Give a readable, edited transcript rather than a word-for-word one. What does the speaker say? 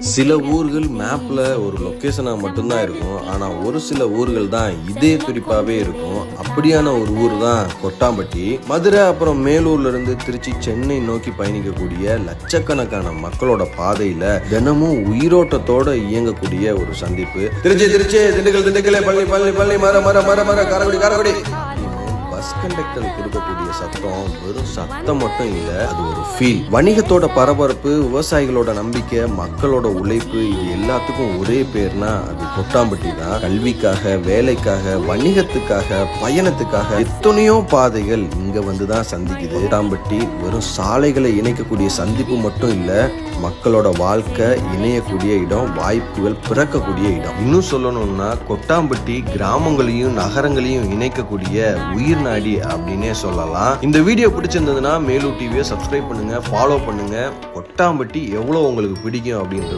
சில ஊர்கள் மேப்ல ஒரு லொகேஷனா மட்டும்தான் இருக்கும். ஆனா ஒரு சில ஊர்கள் தான் இதே குறிப்பாவே இருக்கும். அப்படியான ஒரு ஊர் தான் கொட்டாம்பட்டி. மதுரை அப்புறம் மேலூர்ல இருந்து திருச்சி, சென்னை நோக்கி பயணிக்கக்கூடிய லட்சக்கணக்கான மக்களோட பாதையில தினமும் உயிரோட்டத்தோட இயங்கக்கூடிய ஒரு சந்திப்பு. திருச்சி திண்டுக்கல் பள்ளி பள்ளி பள்ளி மர காரக்குடி பஸ் கண்டக்டர் கொடுக்கக்கூடிய சத்தம் வெறும் சத்தம் மட்டும் இல்ல, அது ஒரு ஃபீல். வணிகத்தோட பரபரப்பு, விவசாயிகளோட நம்பிக்கை, மக்களோட உழைப்பு, இது எல்லாத்துக்கும் ஒரே பேர்னா அது கொட்டாம்பட்டி தான். கல்விக்காக, வேலைக்காக, வணிகத்துக்காக, பயணத்துக்காக எத்தனையோ பாதைகள் இங்க வந்துதான் சந்திக்குது. கொட்டாம்பட்டி வெறும் சாலைகளை இணைக்கக்கூடிய சந்திப்பு மட்டும் இல்ல, மக்களோட வாழ்க்கை இணையக்கூடிய இடம், வாய்ப்புகள் பிறக்கக்கூடிய இடம். இன்னும் சொல்லணும்னா கொட்டாம்பட்டி கிராமங்களையும் நகரங்களையும் இணைக்கக்கூடிய உயிர் நாடி அப்படின்னே சொல்லலாம். இந்த வீடியோ பிடிச்சிருந்ததுன்னா மேலூர் டிவியை சப்ஸ்கிரைப் பண்ணுங்க, ஃபாலோ பண்ணுங்க. கொட்டாம்பட்டி எவ்வளவு உங்களுக்கு பிடிக்கும் அப்படின்றது